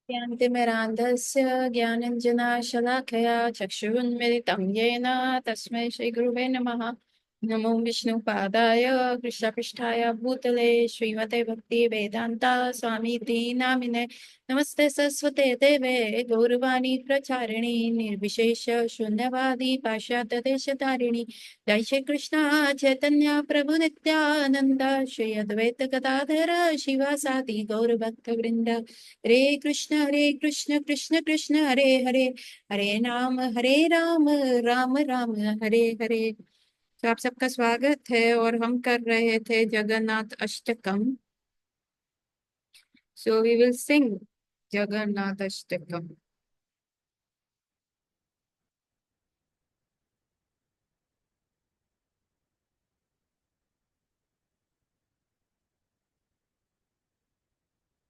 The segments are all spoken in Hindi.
ज्ञानतिमिरान्धस्य ज्ञानञ्जनशलाकया चक्षुरुन्मिलितं येन तस्मै श्रीगुरुवे नमः। नमो विष्णुपादाय कृष्णपृष्ठाय भूतले श्रीमते भक्तिवेदान्ता स्वामीति नामिने। नमस्ते सरस्वते देवे गौरवाणी प्रचारिणी निर्विशेष शून्यवादी पाश्चात्यदेशतारिणी। जय श्री कृष्ण चैतन्य प्रभु नित्यानंद श्री अद्वैत गदाधर शिवासादि गौर भक्त वृंद। हरे कृष्ण कृष्ण कृष्ण हरे हरे, हरे राम राम राम हरे हरे। तो आप सबका स्वागत है और हम कर रहे थे Jagannath Ashtakam. So we will sing Jagannath Ashtakam.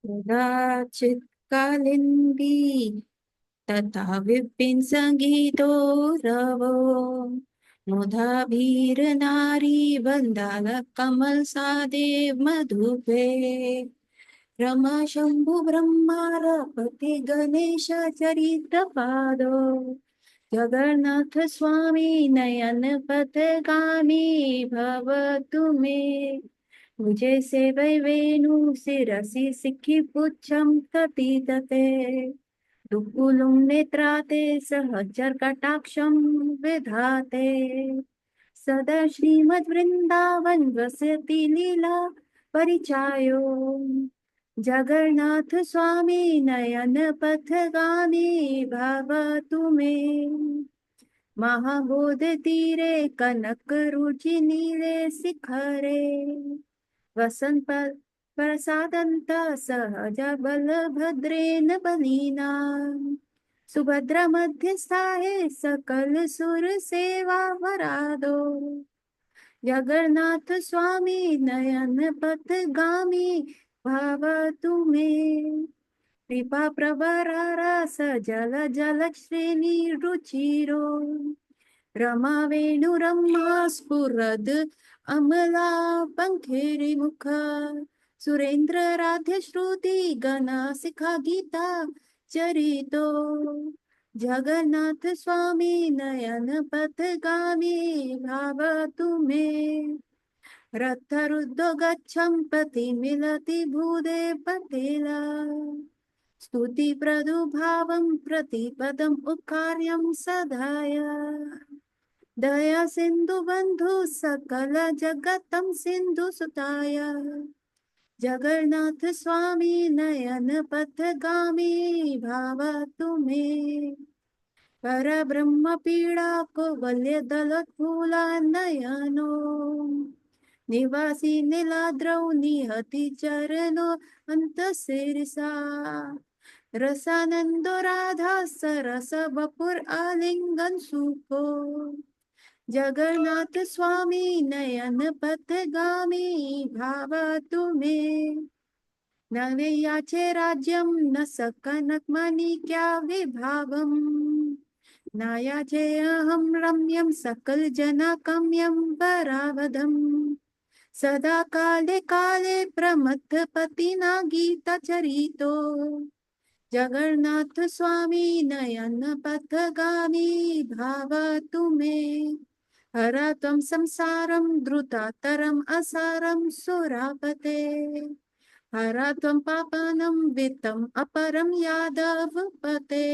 कदाचित् कालिन्दी तथा विपिन संगीतो रवो, मुधाभिर्नारी बन्दाल कमल सादेव मधुपे। रमा शंभु ब्रह्मारपति गणेश चरित्र पादो, जगन्नाथ स्वामी नयन पथगामी भवतु मे। मुझे से वै वेणु शिरसि सिखि पुच्छं ततितते, दुकुलुं नेत्राते सहचर कटाक्षं विधाते। सदा श्रीमद्वृन्दावन वसति लीला परिचायो, जगन्नाथ स्वामी नयन पथगामी भवतु मे। महाबोधि तीरे कनक रुचि नीले शिखरे, वसंत प्रसादंत सहज बलभद्रेन बलीना। सुभद्रा मध्यस्थाये सकल सुर सेवा वरादो, जगन्नाथ स्वामी नयन पथगामी भवतु मे। कृपा प्रवरारास जल जल श्रेणी रुचिरो, रमा वेणुरम्हा स्फुरद् अमला पंखिरिमुख। सुरेंद्र राध्य श्रुति गण शिखा गीता चरितो, जगन्नाथ स्वामी नयन पथगामी भवतु मे। रथरुद्धो गच्छं पथि मिलति भूदे पतेला, स्तुति प्रदुभावं प्रतिपदम् उत्कार्यं सदाय। दया सिंधु बंधु सकल जगतं सिंधु सुताय, जगन्नाथ स्वामी नयन पथगामी भवतु मे। पर ब्रह्म पीड़ा को वल्य दलत्फूला नयनो, निवासी नीलाद्रौ निहति चरणो अंत सिरसा। रसानंदो राधा सरस बपुर आलिंगन सुखो, जगन्नाथ स्वामी नयन पथगामी भवतु मे। न याचे राज्यं न सकनक मणि क्या विभागम, न याचे अहं रम्यं सकल जनकम्यं वरावधम। सदा काले काले प्रमथ पतिना गीता चरितो, जगन्नाथ स्वामी नयन पथगामी भवतु मे। हर त्वं संसारं द्रुतातरम् असारं सुरापते, हर त्वं पापानं वित्तम् अपरं यादवपते।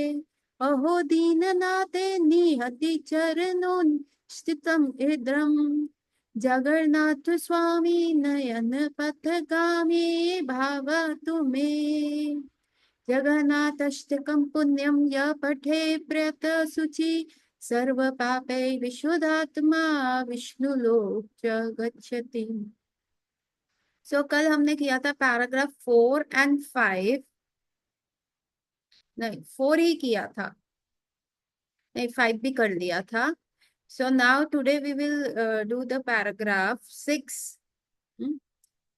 अहो दीननाथे निहति चरणो स्थितं इद्रं, जगन्नाथ स्वामी नयन पथगामी भवतु मे। जगन्नाथाष्टकं पुण्यं य पठे प्रेत शुचि, सर्व पापै विशुद्धात्मा विष्णुलोक च गच्छति। सो कल हमने किया था पैराग्राफ 4 और 5। नहीं, 4 ही किया था, नहीं 5 भी कर लिया था। So now today we will do the paragraph 6।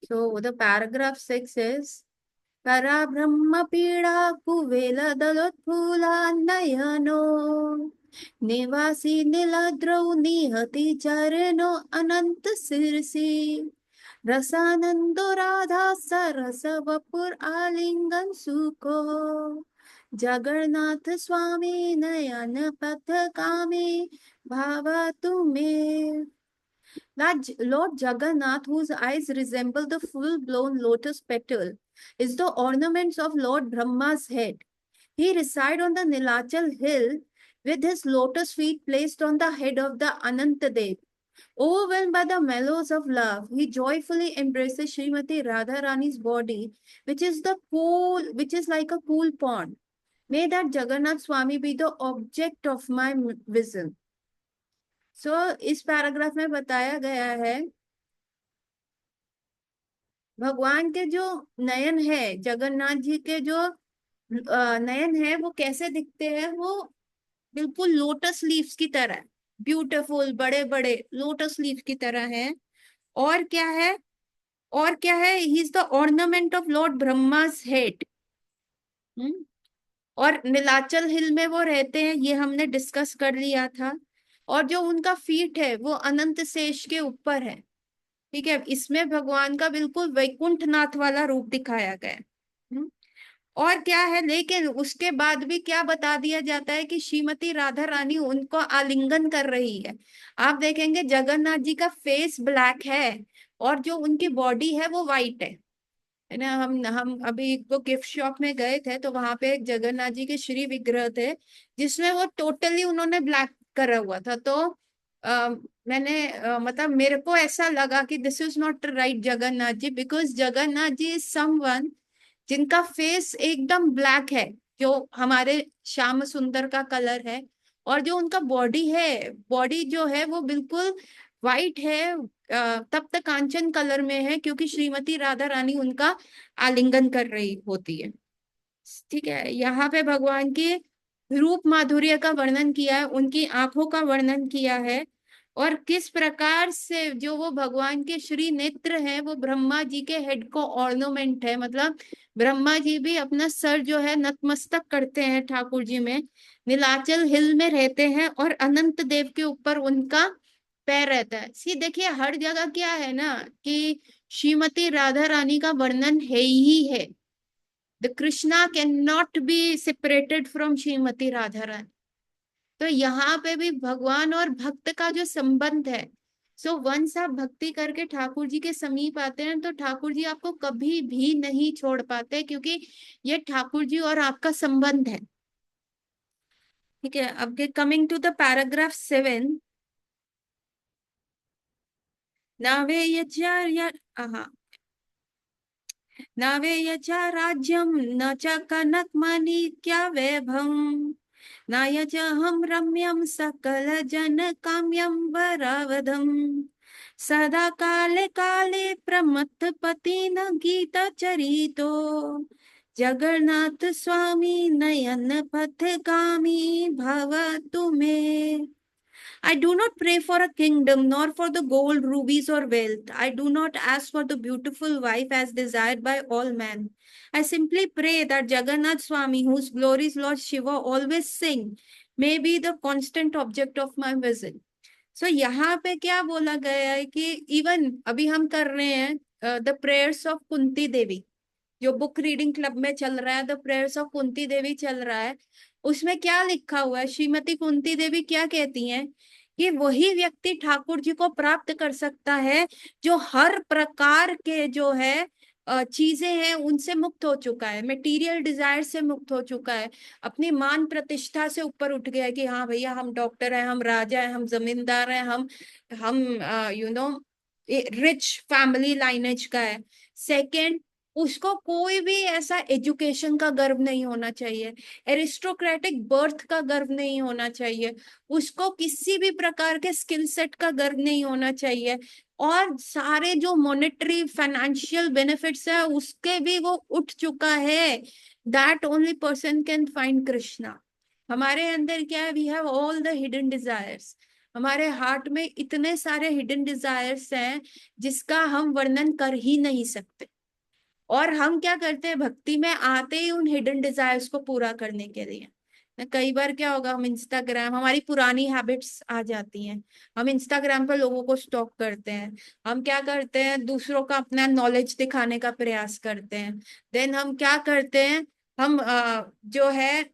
So the paragraph 6 is, परा ब्रह्म पीड़ा कुवेल दलोत्फूला नयनो, निवासी नीलाद्रौ निहति चरणो अनंत शिरसि। रसानंदो राधा सरस वपुर आलिंगन सुखो, जगन्नाथ स्वामी नयन पथगामी भावतु मे. That Lord Jagannath, whose eyes resemble the full-blown lotus petal, is the ornaments of Lord Brahma's head. He resides on the Nilachal hill with his lotus feet placed on the head of the Anantadev. Overwhelmed by the mellows of love, he joyfully embraces Srimati Radharani's body, which is like a cool pond. May that Jagannath Swami be the object of my vision. So, इस पैराग्राफ में बताया गया है भगवान के जो नयन है, जगन्नाथ जी के जो नयन है, वो कैसे दिखते हैं? वो बिल्कुल लोटस लीव्स की तरह, ब्यूटीफुल बड़े बड़े लोटस लीव की तरह है. और क्या है? और क्या है? He is the ornament of lord Brahma's head. और नीलाचल हिल में वो रहते हैं, ये हमने डिस्कस कर लिया था. और जो उनका फीट है वो अनंत शेष के ऊपर है. ठीक है, इसमें भगवान का बिल्कुल वैकुंठनाथ वाला रूप दिखाया गया है. हम्म, और क्या है? लेकिन उसके बाद भी क्या बता दिया जाता है कि श्रीमती राधा रानी उनको आलिंगन कर रही है. आप देखेंगे जगन्नाथ जी का फेस ब्लैक है और जो उनकी बॉडी है वो व्हाइट है ना. हम अभी वो गिफ्ट शॉप में गए थे तो वहां पे एक जगन्नाथ जी के श्री विग्रह थे जिसमें वो टोटली उन्होंने ब्लैक करा हुआ था. तो मैंने मतलब मेरे को ऐसा लगा कि this is not right Jagannath ji, because Jagannath ji is someone जिनका फेस एकदम ब्लैक है, जो हमारे श्याम सुंदर का कलर है. और जो उनका बॉडी है, बॉडी जो है वो बिल्कुल वाइट है, तप्त तक कांचन कलर में है, क्योंकि श्रीमती राधा रानी उनका आलिंगन कर रही होती है. ठीक है, यहाँ पे भगवान की रूप माधुर्य का वर्णन किया है, उनकी आंखों का वर्णन किया है, और किस प्रकार से जो वो भगवान के श्री नेत्र हैं वो ब्रह्मा जी के हेड को ऑर्नामेंट है. मतलब ब्रह्मा जी भी अपना सर जो है नतमस्तक करते हैं ठाकुर जी में, नीलाचल हिल में रहते हैं और अनंत देव के ऊपर उनका पैर रहता है. सी देखिए, हर जगह क्या है ना कि श्रीमती राधा रानी का वर्णन है ही है. The Krishna can not be separated from Shrimati Radha Rani. तो यहाँ पे भी भगवान और भक्त का जो संबंध है, सो वंस आप भक्ति करके ठाकुर जी के समीप आते हैं तो ठाकुर जी आपको कभी भी नहीं छोड़ पाते, क्योंकि ये ठाकुर जी और आपका संबंध है. ठीक है, अब कमिंग टू द पैराग्राफ 7. नावेयचार्य हाँ, नावेयच राज्यम न च कनकमणिक्य वैभवम् नाय च हम रम्यम सकल जन काम्यम वरावधम सदा काले काले प्रमत्त पति न गीत चरितो जगन्नाथ स्वामी नयन पथगामी भवतु मे. I do not pray for a kingdom, nor for the gold, rubies, or wealth. I do not ask for the beautiful wife as desired by all men. I simply pray that Jagannath Swami, whose glories Lord Shiva always sing, may be the constant object of my visit. So यहाँ पे क्या बोला गया है कि इवन अभी हम कर रहे हैं द प्रेयर्स ऑफ कुंती देवी, जो बुक रीडिंग क्लब में चल रहा है, द प्रेयर्स ऑफ कुंती देवी चल रहा है. उसमें क्या लिखा हुआ है? श्रीमती कुंती देवी क्या कहती हैं कि वही व्यक्ति ठाकुर जी को प्राप्त कर सकता है जो हर प्रकार के जो है चीजें हैं उनसे मुक्त हो चुका है, मटेरियल डिजायर से मुक्त हो चुका है, अपनी मान प्रतिष्ठा से ऊपर उठ गया है कि हाँ भैया हम डॉक्टर हैं, हम राजा हैं, हम जमींदार हैं, हम you know rich family lineage का है. सेकंड, उसको कोई भी ऐसा एजुकेशन का गर्व नहीं होना चाहिए, एरिस्टोक्रेटिक बर्थ का गर्व नहीं होना चाहिए, उसको किसी भी प्रकार के स्किल सेट का गर्व नहीं होना चाहिए, और सारे जो मॉनेटरी फाइनेंशियल बेनिफिट्स है उसके भी वो उठ चुका है. That only person can find Krishna. हमारे अंदर क्या है? We have all the hidden desires. हमारे हार्ट में इतने सारे हिडन डिजायर्स हैं जिसका हम वर्णन कर ही नहीं सकते. और हम क्या करते हैं? भक्ति में आते ही उन हिडन डिजायर्स को पूरा करने के लिए ना, कई बार क्या होगा, हम इंस्टाग्राम, हमारी पुरानी हैबिट्स आ जाती हैं, हम इंस्टाग्राम पर लोगों को स्टॉक करते हैं, हम क्या करते हैं, दूसरों का अपना नॉलेज दिखाने का प्रयास करते हैं. देन हम क्या करते हैं, हम जो है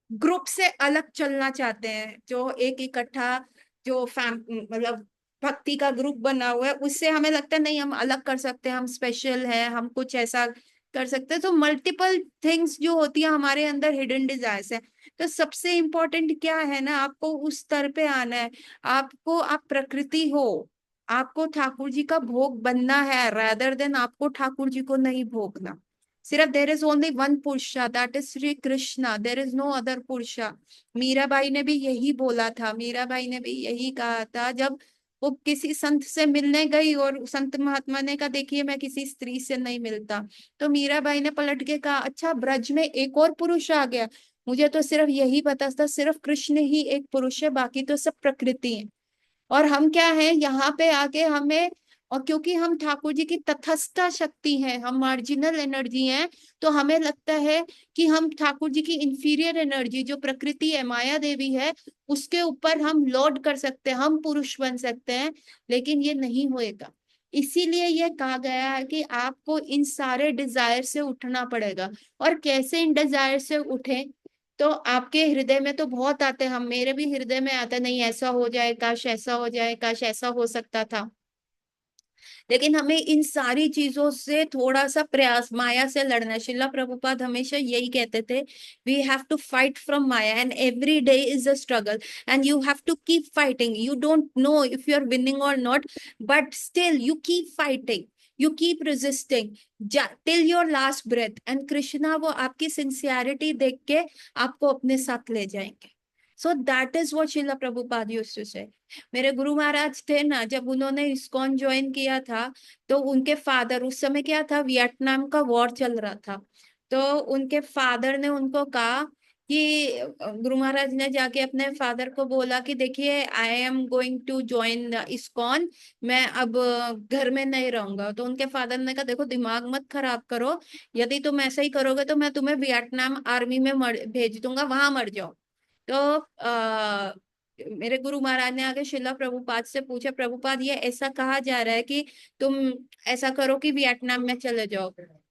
ग्रुप से अलग चलना चाहते हैं, जो एक इकट्ठा जो फैम मतलब भक्ति का ग्रुप बना हुआ है, उससे हमें लगता है नहीं हम अलग कर सकते हैं, हम स्पेशल है, हम कुछ ऐसा कर सकते हैं। तो मल्टीपल थिंग्स जो होती है हमारे अंदर हिडन डिजायर्स है। तो सबसे इम्पोर्टेंट क्या है ना, आपको उस स्तर पे आना है। आपको, आप प्रकृति हो, आपको ठाकुर जी का भोग बनना है, रादर देन आपको ठाकुर जी को नहीं भोगना। सिर्फ देर इज ओनली वन पुरुषा, that is Shri Krishna, there is no other पुरुषा। मीराबाई ने भी यही बोला था, मीराबाई ने भी यही कहा था जब वो किसी संत से मिलने गई और संत महात्मा ने कहा देखिए मैं किसी स्त्री से नहीं मिलता। तो मीराबाई ने पलट के कहा अच्छा ब्रज में एक और पुरुष आ गया, मुझे तो सिर्फ यही पता था सिर्फ कृष्ण ही एक पुरुष है, बाकी तो सब प्रकृति है। और हम क्या है यहाँ पे आके हमें, और क्योंकि हम ठाकुर जी की तटस्थ शक्ति है, हम मार्जिनल एनर्जी हैं, तो हमें लगता है कि हम ठाकुर जी की इंफीरियर एनर्जी जो प्रकृति है, माया देवी है, उसके ऊपर हम लॉर्ड कर सकते हैं, हम पुरुष बन सकते हैं। लेकिन ये नहीं होएगा। इसीलिए ये कहा गया है कि आपको इन सारे डिजायर से उठना पड़ेगा। और कैसे इन डिजायर से उठे, तो आपके हृदय में तो बहुत आते हैं, हम मेरे भी हृदय में आता नहीं ऐसा हो जाए, काश ऐसा हो जाए, काश ऐसा हो सकता था। लेकिन हमें इन सारी चीजों से थोड़ा सा प्रयास, माया से लड़ना है। शिला प्रभुपाद हमेशा यही कहते थे, we have to fight from maya and every day is a struggle and you have to keep fighting. You don't know if you are winning और not, but still you keep fighting, you keep resisting till your last breath. And Krishna वो आपकी सिंसियरिटी देख के आपको अपने साथ ले जाएंगे। So that is what Shila Prabhupada used to से। मेरे गुरु महाराज थे ना, जब उन्होंने इस्कॉन ज्वाइन किया था, तो उनके फादर, उस समय क्या था, वियतनाम का वॉर चल रहा था, तो उनके फादर ने उनको कहा कि गुरु महाराज ने जाके अपने फादर को बोला कि देखिए I am going to join ISKCON, मैं अब घर में नहीं रहूंगा। तो उनके फादर ने कहा देखो दिमाग मत खराब करो, यदि तुम ऐसा ही करोगे तो मैं तुम्हें वियतनाम आर्मी में भेज दूंगा, वहां मर जाओ। तो मेरे गुरु महाराज ने आके शिला प्रभुपाद से पूछा प्रभुपाद ये ऐसा कहा जा रहा है कि तुम ऐसा करो कि वियतनाम में चले जाओ।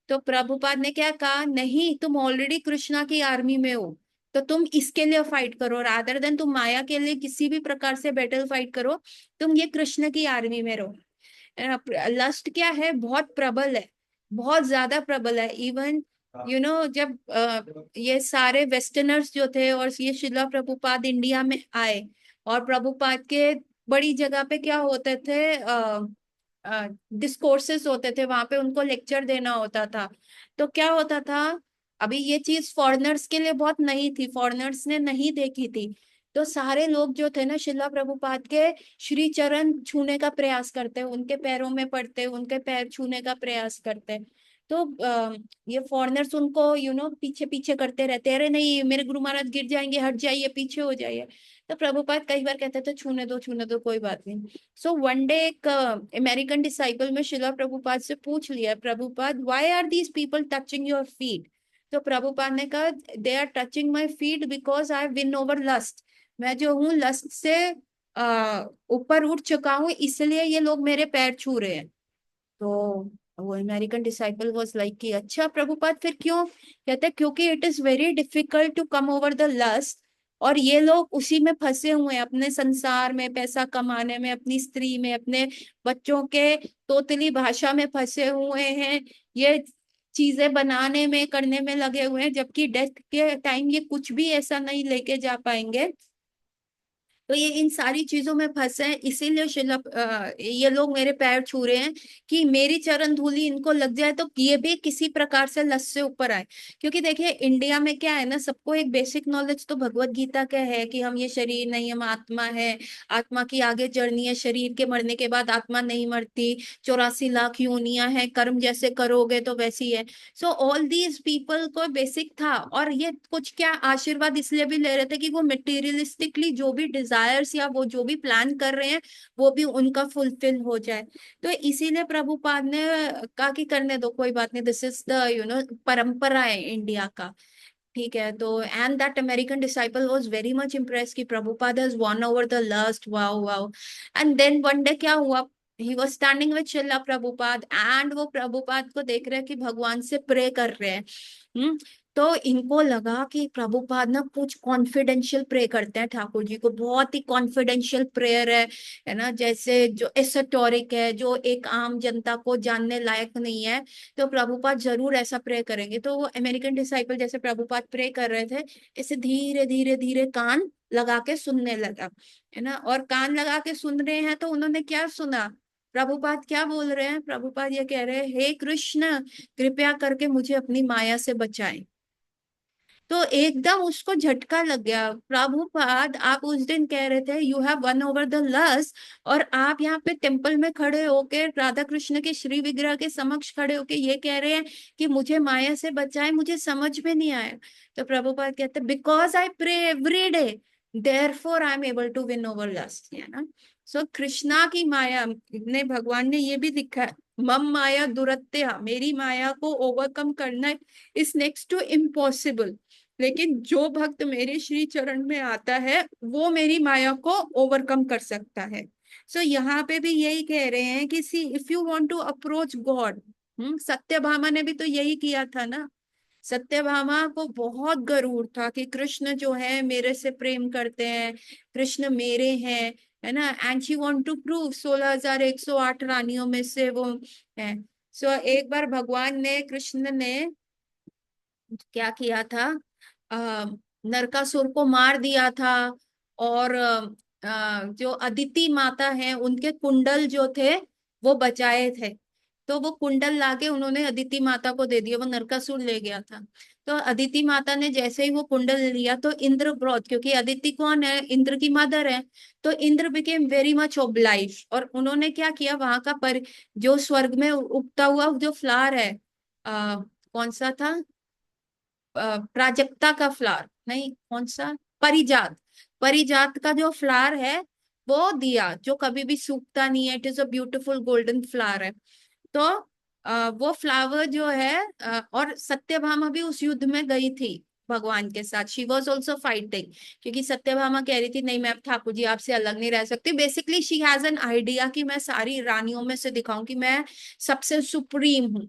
तो प्रभुपाद ने क्या कहा, नहीं तुम ऑलरेडी कृष्णा की आर्मी में हो, तो तुम इसके लिए फाइट करो, रादर देन तुम माया के लिए किसी भी प्रकार से बैटल फाइट करो, तुम ये कृष्ण की आर्मी में रहो। लस्ट क्या है, बहुत प्रबल है, बहुत ज्यादा प्रबल है। इवन जब ये सारे वेस्टर्नर्स जो थे और ये शिला प्रभुपाद इंडिया में आए, और प्रभुपाद के बड़ी जगह पे क्या होते थे, डिस्कोर्सेस होते थे, वहां पे उनको लेक्चर देना होता था। तो क्या होता था, अभी ये चीज फॉरेनर्स के लिए बहुत नई थी, फॉरेनर्स ने नहीं देखी थी। तो सारे लोग जो थे ना शिला प्रभुपाद के श्री चरण छूने का प्रयास करते, उनके पैरों में पड़ते, उनके पैर छूने का प्रयास करते। तो ये फॉरेनर्स उनको पीछे पीछे करते रहते, अरे नहीं मेरे गुरु महाराज गिर जाएंगे, हट जाइए, पीछे हो जाइए। तो प्रभुपाद कई बार कहते थे छूने दो कोई बात नहीं। सो वन डे एक अमेरिकन डिसाइपल में शिला प्रभुपाद से पूछ लिया, Prabhupada why are these people touching your feet. तो प्रभुपाद ने कहा they are touching my feet because I win over lust. मैं जो हूँ लस्ट से ऊपर उठ चुका हूँ, इसलिए ये लोग मेरे पैर छू रहे हैं। तो वो अमेरिकन डिसाइपल वाज लाइक कि अच्छा प्रभुपाद फिर क्यों, कहते क्योंकि it is very difficult to come over the lust, और ये लोग उसी में फंसे हुए हैं, अपने संसार में, पैसा कमाने में, अपनी स्त्री में, अपने बच्चों के तोतली भाषा में फंसे हुए हैं, ये चीजें बनाने में करने में लगे हुए हैं, जबकि डेथ के टाइम ये कुछ भी ऐसा नहीं लेके जा पाएंगे। तो ये इन सारी चीजों में फंसे हैं, इसीलिए ये लोग मेरे पैर छू रहे हैं कि मेरी चरण धूली इनको लग जाए तो ये भी किसी प्रकार से लस से ऊपर आए। क्योंकि देखिए इंडिया में क्या है ना, सबको एक बेसिक नॉलेज तो भगवत गीता का है कि हम ये शरीर नहीं, हम आत्मा है, आत्मा की आगे जर्नी है, शरीर के मरने के बाद आत्मा नहीं मरती, 84 लाख योनियां हैं, कर्म जैसे करोगे तो वैसी है। सो ऑल दीज पीपल को बेसिक था, और ये कुछ क्या आशीर्वाद इसलिए भी ले रहे थे कि वो मटेरियलिस्टिकली जो भी डिजायर्स या वो जो भी प्लान कर रहे हैं वो भी उनका फुलफिल हो जाए। तो इसीलिए प्रभुपाद ने कहा कि करने दो कोई बात नहीं, दिस इज द परंपरा है इंडिया का। ठीक है, तो and that American disciple was very much impress कि Prabhupad has won over the lust, wow wow. And then one day क्या हुआ, he was standing with Shila Prabhupada and वो प्रभुपाद को देख रहे हैं कि भगवान से प्रे कर रहे हैं। तो इनको लगा कि प्रभुपाद ना कुछ कॉन्फिडेंशियल प्रे करते हैं ठाकुर जी को, बहुत ही कॉन्फिडेंशियल प्रेयर है ना, जैसे जो एसोटोरिक है, जो एक आम जनता को जानने लायक नहीं है। तो प्रभुपाद जरूर ऐसा प्रे करेंगे। तो वो अमेरिकन डिसाइपल जैसे प्रभुपाद प्रे कर रहे थे, ऐसे धीरे धीरे धीरे कान लगा के सुनने लगा, है ना। और कान लगा के सुन रहे हैं तो उन्होंने क्या सुना, प्रभुपाद क्या बोल रहे हैं, प्रभुपाद ये कह रहे हैं, हे कृष्ण कृपया करके मुझे अपनी माया से बचाएं। तो एकदम उसको झटका लग गया, प्रभुपाद आप उस दिन कह रहे थे you have won over the lust, और आप यहाँ पे टेम्पल में खड़े होके राधा कृष्ण के श्री विग्रह के समक्ष खड़े होके ये कह रहे हैं कि मुझे माया से बचाए, मुझे समझ में नहीं आया। तो प्रभुपाद कहते because I pray every day therefore I am able to win over lust, है ना। सो कृष्णा की माया ने, भगवान ने ये भी लिखा है, मम माया दुरत्या, मेरी माया को ओवरकम करना इज नेक्स्ट टू इम्पॉसिबल, लेकिन जो भक्त मेरे श्री चरण में आता है वो मेरी माया को ओवरकम कर सकता है। सो यहाँ पे भी यही कह रहे हैं कि see if you want to approach God, Satyabhama ने भी तो यही किया था ना। सत्यभामा को बहुत गरूर था कि कृष्ण जो है मेरे से प्रेम करते हैं, कृष्ण मेरे हैं, है ना। And she want to prove 16,108 रानियों में से वो है। सो एक बार भगवान ने, कृष्ण ने क्या किया था, आ, नरकासुर को मार दिया था। और जो अदिति माता है उनके कुंडल जो थे वो बचाए थे। तो वो कुंडल लाके उन्होंने अदिति माता को दे दिया, वो नरकासुर ले गया था। तो अदिति माता ने जैसे ही वो कुंडल लिया तो इंद्र ब्रॉथ, क्योंकि अदिति कौन है, इंद्र की मदर है, तो Indra became very much oblige, और उन्होंने क्या किया, वहां का पर जो स्वर्ग में उगता हुआ जो फ्लावर है, कौन सा था, प्राजक्ता का फ्लावर नहीं, कौन सा, परिजात, परिजात का जो फ्लावर है वो दिया, जो कभी भी सूखता नहीं है, it is a beautiful golden flower है। तो वो फ्लावर जो है, और सत्यभामा भी उस युद्ध में गई थी भगवान के साथ, शी वॉज ऑल्सो फाइटिंग, क्योंकि सत्यभामा कह रही थी नहीं मैं ठाकुर जी आपसे अलग नहीं रह सकती, basically she has an idea कि मैं सारी रानियों में से दिखाऊं कि मैं सबसे सुप्रीम हूँ।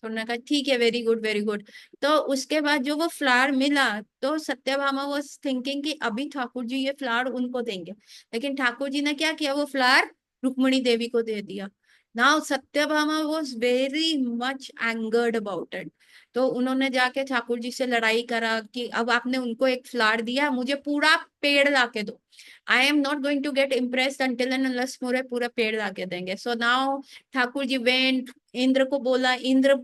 तो उन्होंने कहा ठीक है, वेरी गुड वेरी गुड। तो उसके बाद जो वो फ्लावर मिला, तो सत्यभामा वाज थिंकिंग कि अभी ठाकुर जी ये फ्लावर उनको देंगे, लेकिन ठाकुर जी ने क्या किया, वो फ्लावर रुक्मणी देवी को दे दिया। Now Satyabhama was very much angered about it. तो उन्होंने जाके ठाकुर जी से लड़ाई करा कि अब आपने उनको एक फ्लावर दिया, मुझे पूरा पेड़ ला के दो, I am not going to get impressed until and unless मुझे पूरा पेड़ ला के देंगे। So now Thakur ji went, Indra को बोला, इंद्र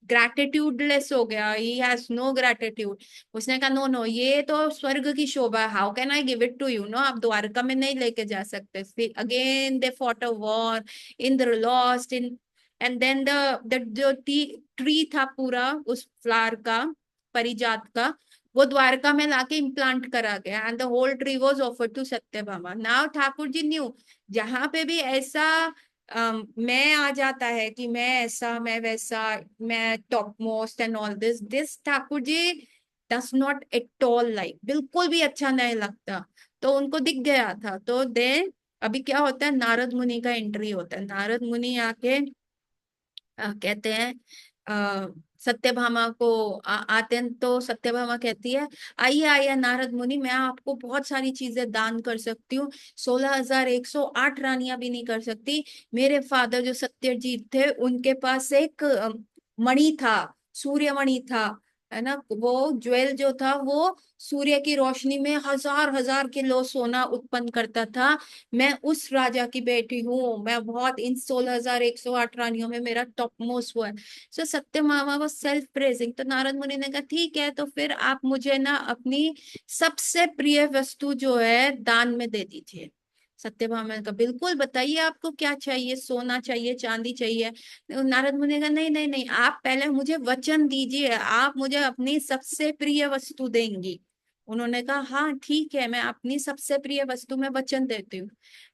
ग्रैटिट्यूडलेस हो गया, ही हैज नो ग्रैटिट्यूड। उसने कहा नो नो, ये तो स्वर्ग की शोभा है, how can I give it to you, no आप द्वारका में नहीं लेके जा सकते। Again they fought a war, Indra lost in, and then the जो ट्री था पूरा उस फ्लावर का, परिजात का, वो द्वारका में लाके इम्प्लांट करा गया, and the whole tree was offered to Satyabhama. Now Thakur ji knew, जहां पे भी ऐसा मैं आ जाता है कि मैं ऐसा मैं वैसा, मैं top most and all this this Thakur ji does not at all like, बिल्कुल भी अच्छा नहीं लगता। तो उनको दिख गया था। तो दे अभी क्या होता है, नारद मुनि का एंट्री होता है, नारद मुनि आके कहते हैं, सत्यभामा को आते हैं। तो सत्यभामा कहती है आइए आइए नारद मुनि, मैं आपको बहुत सारी चीजें दान कर सकती हूँ, 16,108 रानियां भी नहीं कर सकती। मेरे फादर जो सत्यजीत थे उनके पास एक मणि था, सूर्य मणि था, है ना, वो ज्वेल जो था वो सूर्य की रोशनी में हजार हजार किलो सोना उत्पन्न करता था। मैं उस राजा की बेटी हूँ, मैं बहुत इन 16,108 रानियों में मेरा टॉप मोस्ट वो है। सो सत्य मामा वो सेल्फ प्रेजिंग। तो नारद मुनि ने कहा ठीक है, तो फिर आप मुझे ना अपनी सबसे प्रिय वस्तु जो है दान में दे दीजिए। सत्यभामा ने कहा बिल्कुल बताइए आपको क्या चाहिए, सोना चाहिए, चांदी चाहिए। तो नारद मुनि ने कहा नहीं नहीं नहीं, आप पहले मुझे वचन दीजिए, आप मुझे अपनी सबसे प्रिय वस्तु देंगी। उन्होंने कहा हाँ ठीक है, मैं अपनी सबसे प्रिय वस्तु में वचन देती हूँ,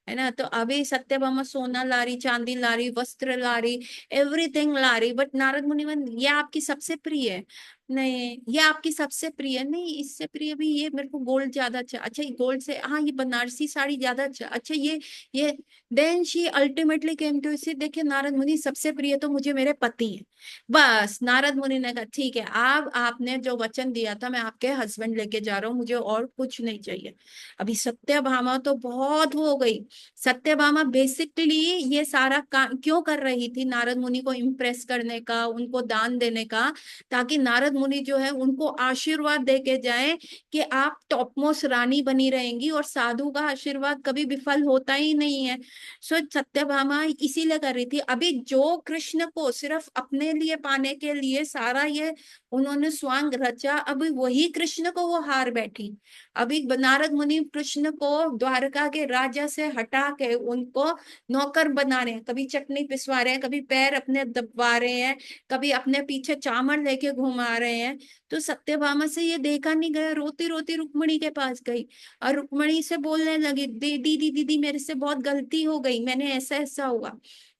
है ना। तो अभी सत्यभामा सोना ला रही, चांदी ला रही, वस्त्र ला रही, एवरीथिंग ला रही, बट नारद मुनि ये आपकी सबसे प्रिय है। नहीं, ये आपकी सबसे प्रिय नहीं, इससे प्रिय भी ये मेरे को गोल्ड ज्यादा अच्छा, अच्छा ये गोल्ड से, हाँ ये बनारसी साड़ी ज्यादा अच्छा, अच्छा ये then she ultimately came to इसे, देखिए नारद मुनि सबसे प्रिय तो मुझे मेरे पति हैं। बस नारद मुनि ने कहा ठीक है, आप आपने जो वचन दिया था मैं आपके हस्बैंड लेके जा रहा हूँ, मुझे और कुछ नहीं चाहिए। अभी सत्यभामा तो बहुत वो हो गई। सत्यभामा बेसिकली ये सारा काम क्यों कर रही थी, नारद मुनि को इम्प्रेस करने का, उनको दान देने का, ताकि नारद मुनि जो है उनको आशीर्वाद दे के जाए कि आप टॉपमोस्ट रानी बनी रहेंगी, और साधु का आशीर्वाद कभी विफल होता ही नहीं है। सो सत्यभामा इसीलिए कर रही थी। अभी जो कृष्ण को सिर्फ अपने लिए पाने के लिए सारा ये उन्होंने स्वांग रचा, अभी वही कृष्ण को वो हार बैठी। अभी नारद मुनि कृष्ण को द्वारका के राजा से हटा के उनको नौकर बना रहे हैं, कभी चटनी पिसवा रहे हैं, कभी पैर अपने दबवा रहे हैं, कभी अपने पीछे चामर लेके घुमा रहे हैं। तो सत्यभामा से ये देखा नहीं गया, रोती रोती रुक्मणी के पास गई और रुक्मणी से बोलने लगी, दीदी दीदी मेरे से बहुत गलती हो गई, मैंने ऐसा ऐसा हुआ।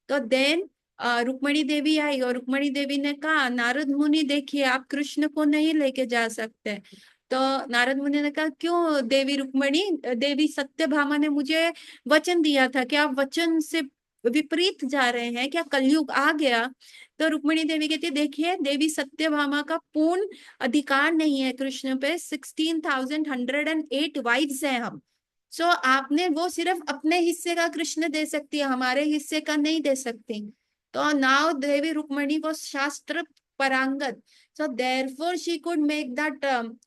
तो देन रुक्मणी देवी आई और रुक्मणी देवी ने कहा, नारद मुनि देखिए आप कृष्ण को नहीं लेके जा सकते। तो नारद मुनि ने कहा, क्यों देवी रुक्मणी, देवी सत्यभामा ने मुझे वचन दिया था कि आप वचन से विपरीत जा रहे हैं, क्या कलयुग आ गया। तो रुक्मिणी देवी कहती है, देखिए देवी सत्यभामा का पूर्ण अधिकार नहीं है कृष्ण पे, 16,108 वाइफ्स हैं हम। सो आपने वो सिर्फ अपने हिस्से का कृष्ण दे सकती है, हमारे हिस्से का नहीं दे सकती। तो नाउ देवी रुक्मिणी was शास्त्र परांगत, so therefore she could make that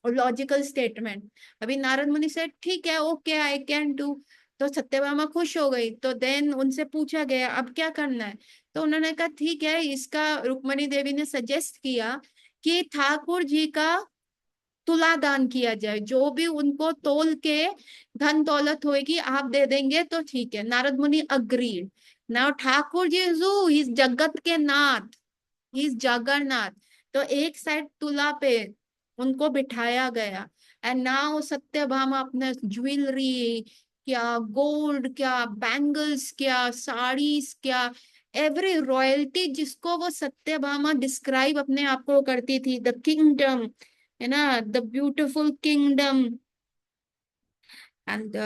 logical statement. अभी नारद मुनि से ठीक है, ओके आई कैन डू। तो सत्यभामा खुश हो गई। तो देन उनसे पूछा गया अब क्या करना है। तो उन्होंने कहा ठीक है, इसका रुक्मणी देवी ने सजेस्ट किया कि ठाकुर जी का तुला दान किया जाए, जो भी उनको तोल के धन दौलत होगी आप दे देंगे तो ठीक है। नारद मुनि अग्रीड। नाउ ठाकुर जी इस जगत के नाथ, इस जगन्नाथ। तो एक साइड तुला पे उनको बिठाया गया, एंड नाउ सत्यभामा अपने ज्वेलरी क्या, गोल्ड क्या, बैंगल्स क्या, साड़ीज क्या, एवरी रॉयल्टी जिसको वो सत्यभामा डिस्क्राइब अपने आप को करती थी, द किंगडम, है ना, the beautiful kingdom and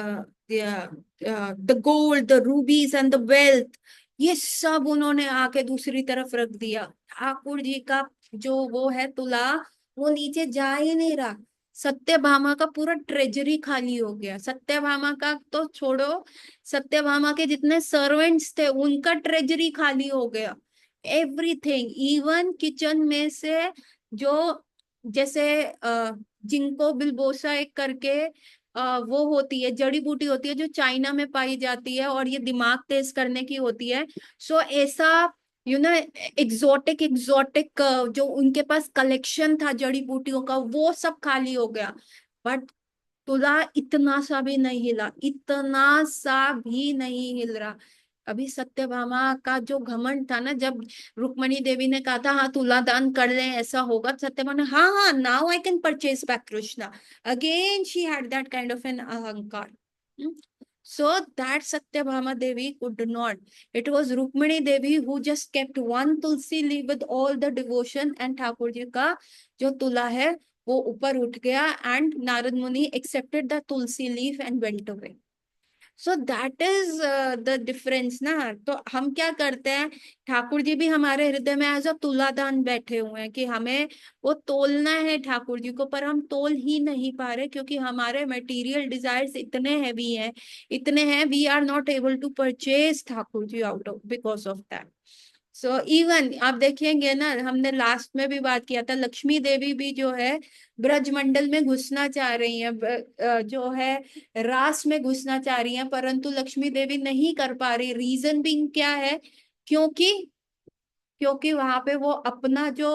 the gold, the रूबीज and the wealth, ये सब उन्होंने आके दूसरी तरफ रख दिया। ठाकुर जी का जो वो है तुला, वो नीचे जा ही नहीं रहा। सत्यभामा का पूरा ट्रेजरी खाली हो गया। सत्यभामा का तो छोड़ो, सत्यभामा के जितने सर्वेंट्स थे उनका ट्रेजरी खाली हो गया। एवरीथिंग, इवन किचन में से जो, जैसे जिंको बिलबोसा एक करके वो होती है, जड़ी बूटी होती है जो चाइना में पाई जाती है और ये दिमाग तेज करने की होती है। सो ऐसा यू नो एग्जोटिक एग्जोटिक जो उनके पास कलेक्शन था जड़ी बूटियों का, वो सब खाली हो गया। बट तुला इतना सा भी नहीं हिला, इतना सा भी नहीं हिल रहा। अभी सत्यभामा का जो घमंड था ना, जब रुक्मणी देवी ने कहा था हाँ तुला दान कर ले ऐसा होगा, सत्यभामा ने हाँ हाँ now I can purchase back Krishna, again she had that kind of an अहंकार। So that Satyabhama Devi could not. It was Rukmini Devi who just kept one tulsi leaf with all the devotion, and Thakur ji का जो तुला है वो ऊपर उठ गया, and Narad Muni accepted the tulsi leaf and went away. So that is the difference ना। तो हम क्या करते हैं, ठाकुर जी भी हमारे हृदय में एज अ तुलादान बैठे हुए हैं कि हमें वो तोलना है ठाकुर जी को, पर हम तोल ही नहीं पा रहे क्योंकि हमारे मटेरियल डिजायर्स इतने हैवी हैं, इतने हैं, we are not able to purchase Thakur ji out of because of that. So even आप देखेंगे ना, हमने लास्ट में भी बात किया था, लक्ष्मी देवी भी जो है ब्रजमंडल में घुसना चाह रही हैं, जो है रास में घुसना चाह रही हैं, परंतु लक्ष्मी देवी नहीं कर पा रही। रीजन भी क्या है, क्योंकि क्योंकि वहां पे वो अपना जो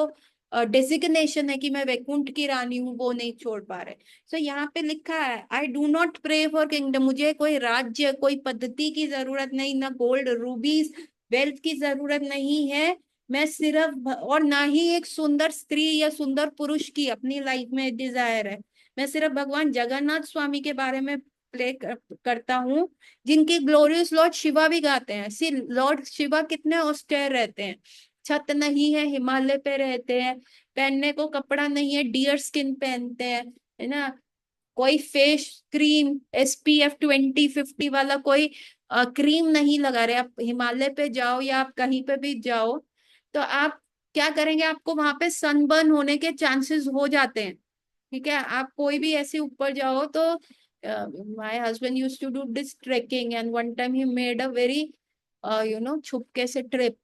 डेजिग्नेशन है कि मैं वैकुंठ की रानी हूँ वो नहीं छोड़ पा रहे। सो यहाँ पे लिखा है, I do not pray for kingdom, मुझे कोई राज्य कोई पद्धति की जरूरत नहीं, ना गोल्ड रूबीज वेल्थ की जरूरत नहीं है। मैं सिर्फ और ना ही एक सुंदर स्त्री या सुंदर पुरुष की अपनी लाइफ में डिजायर है। मैं सिर्फ भगवान जगन्नाथ स्वामी के बारे में करता हूँ, जिनकी ग्लोरियस लॉर्ड शिवा भी गाते हैं। सी लॉर्ड शिवा कितने ऑस्टेयर रहते हैं, छत नहीं है, हिमालय पे रहते हैं, पहनने को कपड़ा नहीं है, डियर स्किन पहनते हैं, है ना। कोई फेस क्रीम SPF 20 50 वाला कोई क्रीम नहीं लगा रहे। आप हिमालय पे जाओ या आप कहीं पे भी जाओ, तो आप क्या करेंगे, आपको वहां पे सनबर्न होने के चांसेस हो जाते हैं। ठीक है, आप कोई भी ऐसे ऊपर जाओ तो, my husband used to do this trekking and one time he made a very छुपके से ट्रिप,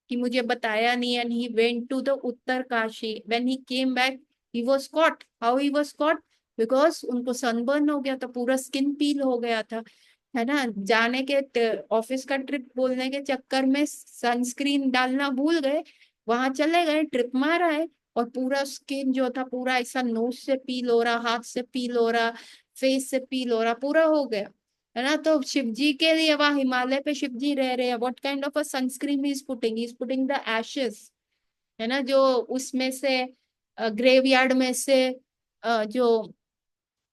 कि मुझे बताया नहीं, and he went to the Uttarkashi. When he came back he was caught. How he was caught? Because उनको सनबर्न हो गया था, पूरा स्किन पील हो गया था, है ना। जाने के ऑफिस का ट्रिप बोलने के चक्कर में सनस्क्रीन डालना भूल गए, वहां चले गए, ट्रिप मारा है, और पूरा स्किन जो था पूरा ऐसा नोज से पील हो रहा, हाथ से पील हो रहा, फेस से पील हो रहा, पूरा हो गया, है ना। तो शिव जी के लिए वहां हिमालय पे शिव जी रह रहे हैं, what kind of a sunscreen he is putting the ashes, है ना, जो उसमें से ग्रेवयार्ड में से जो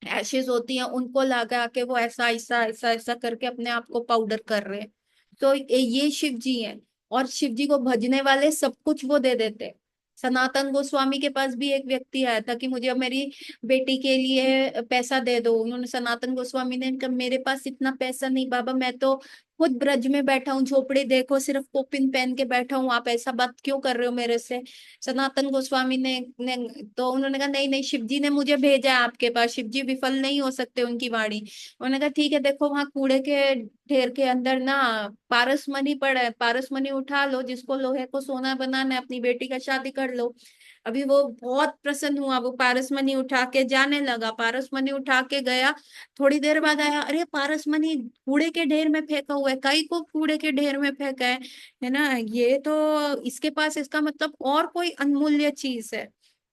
एशेज होती हैं उनको लगा के वो ऐसा ऐसा ऐसा ऐसा करके अपने आप को पाउडर कर रहे हैं। तो ये शिव जी हैं, और शिव जी को भजने वाले सब कुछ वो दे देते हैं। सनातन गोस्वामी के पास भी एक व्यक्ति आया था कि मुझे मेरी बेटी के लिए पैसा दे दो। उन्होंने, सनातन गोस्वामी ने कहा, मेरे पास इतना पैसा नहीं बाबा, मैं तो खुद ब्रज में बैठा हूँ, झोपड़ी देखो, सिर्फ कोपिन पहन के बैठा हूँ, आप ऐसा बात क्यों कर रहे हो मेरे से। सनातन गोस्वामी ने तो उन्होंने कहा, नहीं नहीं, शिव जी ने मुझे भेजा है आपके पास, शिव जी विफल नहीं हो सकते, उनकी वाणी। उन्होंने कहा ठीक है, देखो वहां कूड़े के ढेर के अंदर ना पारस मणि पड़ा है, पारस मणि उठा लो, जिसको लोहे को सोना बनाना है, अपनी बेटी का शादी कर लो। अभी वो बहुत प्रसन्न हुआ, वो पारस मणि उठा के जाने लगा, पारस मणि उठा के गया, थोड़ी देर बाद आया, अरे पारस मणि कूड़े के ढेर में फेंका हुआ है, कई को कूड़े के ढेर में फेंका है ना, ये तो इसके पास, इसका मतलब और कोई अनमूल्य चीज है।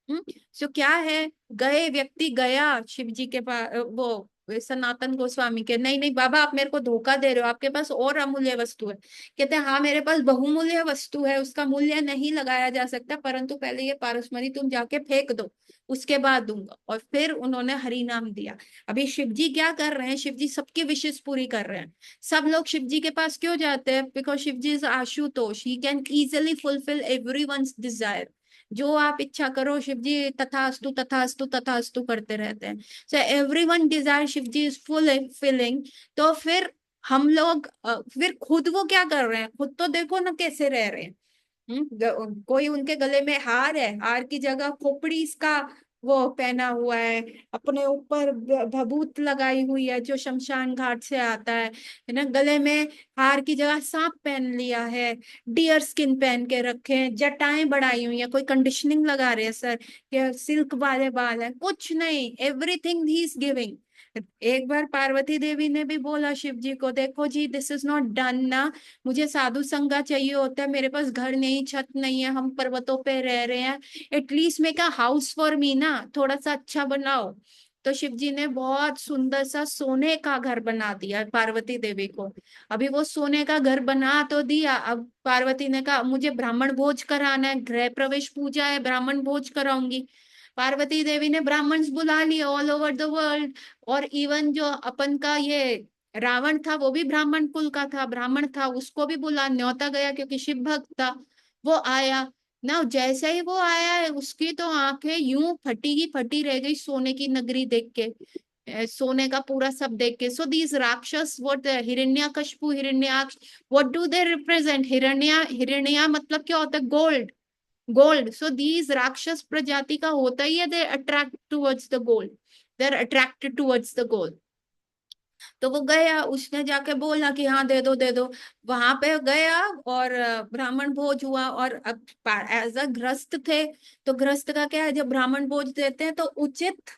सो क्या है, गए व्यक्ति गया शिव जी के पास, वो सनातन गोस्वामी के, नहीं नहीं बाबा, आप मेरे को धोखा दे रहे हो, आपके पास और अमूल्य वस्तु है। कहते हैं हाँ, मेरे पास बहुमूल्य वस्तु है, उसका मूल्य नहीं लगाया जा सकता, परंतु पहले ये पारसमणि तुम जाके फेंक दो, उसके बाद दूंगा। और फिर उन्होंने हरि नाम दिया। अभी शिव जी क्या कर रहे हैं, शिव जी सबकी विशेष पूरी कर रहे हैं। सब लोग शिव जी के पास क्यों जाते हैं? Because Shiv ji is Ashutosh, he can easily fulfil everyone's desire. जो आप इच्छा करो, शिव जी तथास्तु तथास्तु तथास्तु करते रहते हैं। So everyone desire, Shiv ji is fulfilling. तो फिर हम लोग फिर खुद वो क्या कर रहे हैं, खुद तो देखो ना कैसे रह रहे हैं। कोई उनके गले में हार है, हार की जगह खोपड़ी इसका वो पहना हुआ है, अपने ऊपर भभूत लगाई हुई है जो शमशान घाट से आता है ना, गले में हार की जगह सांप पहन लिया है, डियर स्किन पहन के रखे हैं, जटाएं बढ़ाई हुई है, कोई कंडीशनिंग लगा रहे हैं सर, या सिल्क वाले बाल है, कुछ नहीं, एवरीथिंग ही इज गिविंग। एक बार पार्वती देवी ने भी बोला शिव जी को, देखो जी, दिस इज नॉट डन ना, मुझे साधु संगा चाहिए होता है, मेरे पास घर नहीं, छत नहीं है, हम पर्वतों पे रह रहे हैं, at least make a house for me ना, थोड़ा सा अच्छा बनाओ। तो शिव जी ने बहुत सुंदर सा सोने का घर बना दिया पार्वती देवी को। अभी वो सोने का घर बना तो दिया, अब पार्वती ने कहा मुझे ब्राह्मण भोज कराना है, गृह प्रवेश पूजा है, ब्राह्मण भोज कराऊंगी। पार्वती देवी ने ब्राह्मण्स बुला लिए ऑल ओवर द वर्ल्ड। और इवन जो अपन का ये रावण था, वो भी ब्राह्मण कुल का था, ब्राह्मण था, उसको भी बुला न्योता गया क्योंकि शिव भक्त था। वो आया ना, जैसे ही वो आया है, उसकी तो आंखें यूं फटी की फटी रह गई सोने की नगरी देख के, सोने का पूरा सब देख के। So these rakshas, what Hiranyakashipu, Hiranyaksha, what do they represent? Hiranya मतलब क्या होता है? गोल्ड। गोल्ड। सो दीज राक्षस प्रजाति का होता ही है, they attract towards the gold, they are attracted towards the gold. तो वो गया, उसने जाके बोला कि हाँ दे दो दे दो। वहां पे गया और ब्राह्मण भोज हुआ। और अब एज अ गृहस्थ थे, तो गृहस्थ का क्या है, जब ब्राह्मण भोज देते हैं तो उचित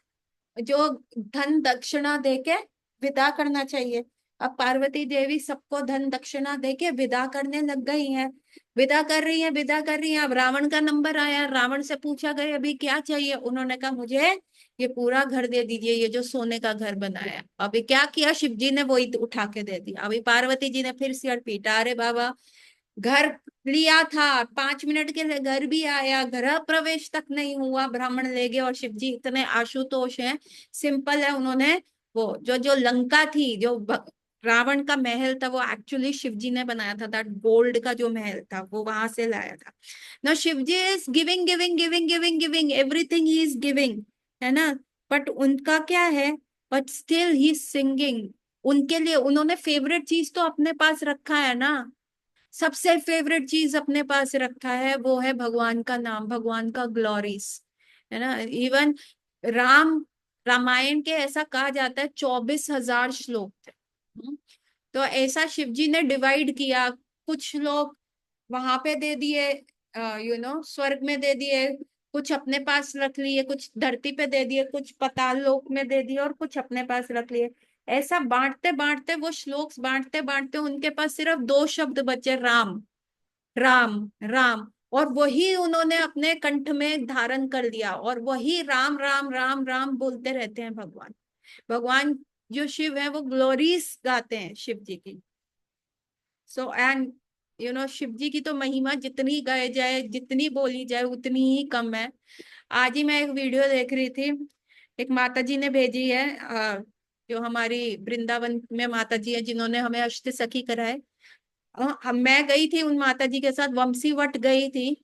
जो धन दक्षिणा देके विदा करना चाहिए। अब पार्वती देवी सबको धन दक्षिणा देके विदा करने लग गई हैं, विदा कर रही है, विदा कर रही है। अब रावण का नंबर आया, रावण से पूछा गया अभी क्या चाहिए, उन्होंने कहा मुझे ये पूरा घर दे दीजिए, ये जो सोने का घर बनाया। अभी क्या किया, शिव जी ने वही उठा के दे दिया। अभी पार्वती जी ने फिर सिर पीटा, अरे बाबा, घर लिया था, 5 मिनट के लिए घर भी आया, गृह प्रवेश तक नहीं हुआ, ब्राह्मण ले गए। और शिव जी इतने आशुतोष हैं, सिंपल है, उन्होंने वो जो जो लंका थी, जो रावण का महल था वो एक्चुअली शिव जी ने बनाया था, दैट गोल्ड का जो महल था वो वहां से लाया था ना। Shiv ji is giving giving giving giving giving everything he is giving, है ना। बट उनका क्या है, बट स्टिल ही सिंगिंग। उनके लिए उन्होंने फेवरेट चीज तो अपने पास रखा है ना, सबसे फेवरेट चीज अपने पास रखा है, वो है भगवान का नाम, भगवान का ग्लोरीज, है ना। इवन राम, रामायण के ऐसा कहा जाता है 24,000 श्लोक थे। तो ऐसा शिव जी ने डिवाइड किया, कुछ लोग वहां पे दे दिए, स्वर्ग में दे दिए, कुछ अपने पास रख लिए, कुछ धरती पे दे दिए, कुछ पाताल लोक में दे दिए और कुछ अपने पास रख लिए। ऐसा बांटते बांटते वो श्लोक बांटते बांटते उनके पास सिर्फ दो शब्द बचे, राम राम राम। और वही उन्होंने अपने कंठ में धारण कर लिया और वही राम राम राम राम बोलते रहते हैं भगवान। भगवान जो शिव है वो ग्लोरीज गाते हैं शिव जी की। सो एंड शिव जी की तो महिमा जितनी गाई जाए, जितनी बोली जाए उतनी ही कम है। आज ही मैं एक वीडियो देख रही थी, एक माता जी ने भेजी है, जो हमारी वृंदावन में माता जी है जिन्होंने हमें अष्ट सखी कराए। मैं गई थी उन माता जी के साथ, वंशी वट गई थी।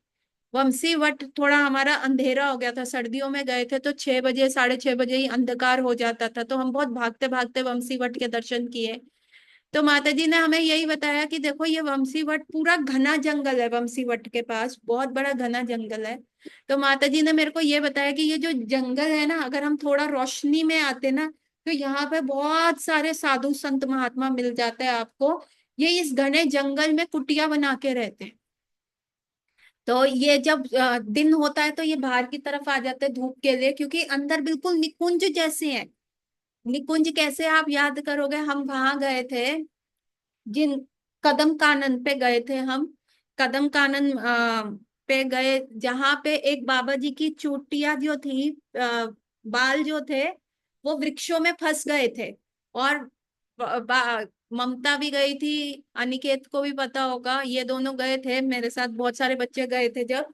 वंशी वट थोड़ा हमारा अंधेरा हो गया था, सर्दियों में गए थे तो 6 बजे 6:30 बजे ही अंधकार हो जाता था, तो हम बहुत भागते भागते वंशी वट के दर्शन किए। तो माता जी ने हमें यही बताया कि देखो ये वंशीवट पूरा घना जंगल है, वंशीवट के पास बहुत बड़ा घना जंगल है। तो माता जी ने मेरे को ये बताया कि ये जो जंगल है ना, अगर हम थोड़ा रोशनी में आते ना तो यहाँ पे बहुत सारे साधु संत महात्मा मिल जाते हैं आपको। ये इस घने जंगल में कुटिया बना के रहते हैं। तो ये जब दिन होता है तो ये बाहर की तरफ आ जाते हैं धूप के लिए, क्योंकि अंदर बिल्कुल निकुंज जैसे हैं। निकुंज कैसे आप याद करोगे, हम वहां गए थे, जिन कदम कानन पे गए थे हम। कदम कानन पे गए जहां पे एक बाबा जी की चोटियां जो थी, बाल जो थे वो वृक्षों में फंस गए थे। और ममता भी गई थी, अनिकेत को भी पता होगा, ये दोनों गए थे मेरे साथ, बहुत सारे बच्चे गए थे जब।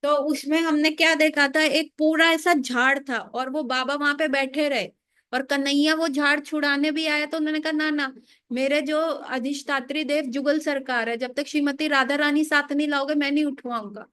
तो उसमें हमने क्या देखा था, एक पूरा ऐसा झाड़ था और वो बाबा वहां पे बैठे रहे। और कन्हैया वो झाड़ छुड़ाने भी आया तो उन्होंने कहा ना ना, मेरे जो अधिष्ठात्री देव जुगल सरकार है, जब तक श्रीमती राधा रानी साथ नहीं लाओगे मैं नहीं उठवाऊंगा।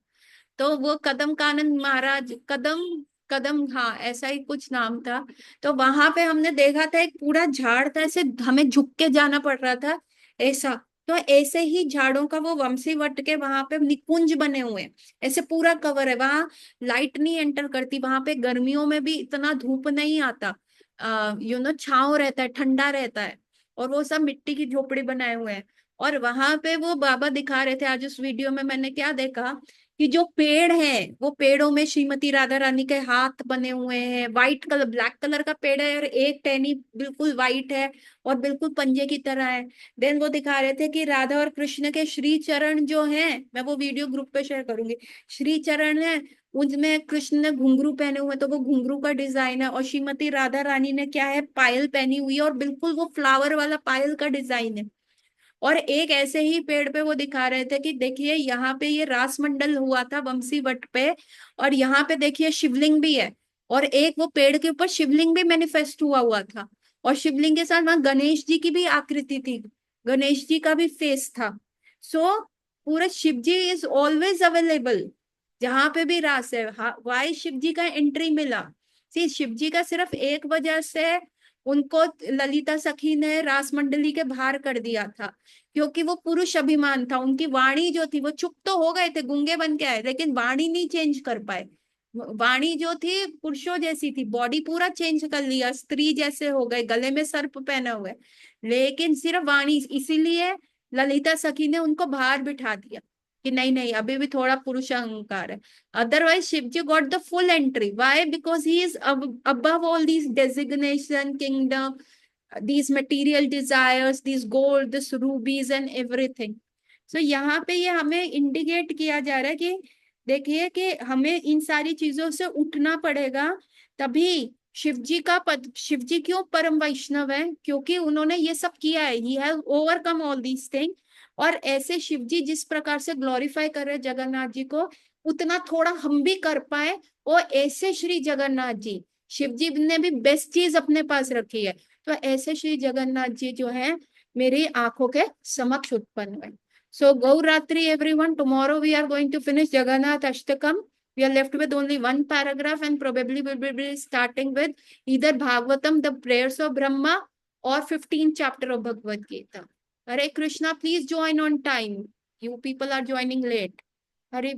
तो वो कदम कानन महाराज, कदम कदम, हाँ ऐसा ही कुछ नाम था। तो वहां पे हमने देखा था एक पूरा झाड़ था, ऐसे हमें झुक के जाना पड़ रहा था ऐसा। तो ऐसे ही झाड़ों का वो वंशी वट के वहां पे निकुंज बने हुए हैं, ऐसे पूरा कवर है वहां। लाइट नहीं एंटर करती वहां पे, गर्मियों में भी इतना धूप नहीं आता, छांव रहता है, ठंडा रहता है। और वो सब मिट्टी की झोपड़ी बनाए हुए हैं। और वहां पे वो बाबा दिखा रहे थे, आज उस वीडियो में मैंने क्या देखा कि जो पेड़ है वो पेड़ों में श्रीमती राधा रानी के हाथ बने हुए हैं, व्हाइट कलर ब्लैक कलर का पेड़ है और एक टहनी बिल्कुल व्हाइट है और बिल्कुल पंजे की तरह है। देन वो दिखा रहे थे कि राधा और कृष्ण के श्री चरण जो हैं, मैं वो वीडियो ग्रुप पे शेयर करूंगी, श्री चरण है, उनमें कृष्ण ने घुंघरू पहने हुए तो वो घुंघरू का डिजाइन है, और श्रीमती राधा रानी ने क्या है, पायल पहनी हुई है और बिल्कुल वो फ्लावर वाला पायल का डिजाइन है। और एक ऐसे ही पेड़ पे वो दिखा रहे थे कि देखिए यहाँ पे ये रास मंडल हुआ था वंशी वट पे, और यहाँ पे देखिए शिवलिंग भी है। और एक वो पेड़ के ऊपर शिवलिंग भी मैनिफेस्ट हुआ हुआ था, और शिवलिंग के साथ वहां गणेश जी की भी आकृति थी, गणेश जी का भी फेस था। सो पूरा Shiv ji is always available जहां पे भी रास है। वाई शिव जी का एंट्री मिला, सी शिव जी का सिर्फ एक वजह से उनको ललिता सखी ने रास मंडली के बाहर कर दिया था, क्योंकि वो पुरुष अभिमान था, उनकी वाणी जो थी, वो चुप तो हो गए थे, गूंगे बन के आए, लेकिन वाणी नहीं चेंज कर पाए। वाणी जो थी पुरुषों जैसी थी, बॉडी पूरा चेंज कर लिया, स्त्री जैसे हो गए, गले में सर्प पहने हुए, लेकिन सिर्फ वाणी, इसीलिए ललिता सखी ने उनको बाहर बिठा दिया कि नहीं नहीं अभी भी थोड़ा पुरुष अहंकार है। Otherwise Shivji got the full entry, why, because he is above all these designation, kingdom, these material desires, these gold, this rubies and everything. So यहाँ पे ये हमें इंडिकेट किया जा रहा है कि देखिए कि हमें इन सारी चीजों से उठना पड़ेगा, तभी शिव जी का पद, शिव जी क्यों परम वैष्णव है, क्योंकि उन्होंने ये सब किया है, he have overcome all these thing. और ऐसे शिव जी जिस प्रकार से ग्लोरीफाई कर रहे हैं जगन्नाथ जी को, उतना थोड़ा हम भी कर पाए। और ऐसे श्री जगन्नाथ जी, शिव जी ने भी बेस्ट चीज अपने पास रखी है, तो ऐसे श्री जगन्नाथ जी जो है मेरी आंखों के समक्ष उत्पन्न हुए. So Gauratri everyone, tomorrow we are going to finish Jagannath Ashtakam. We are left with only one paragraph and probably we will be starting with either Bhagavatam, the prayers of Brahma, or 15th chapter of Bhagavad Gita. Hare Krishna, please join on time. You people are joining late.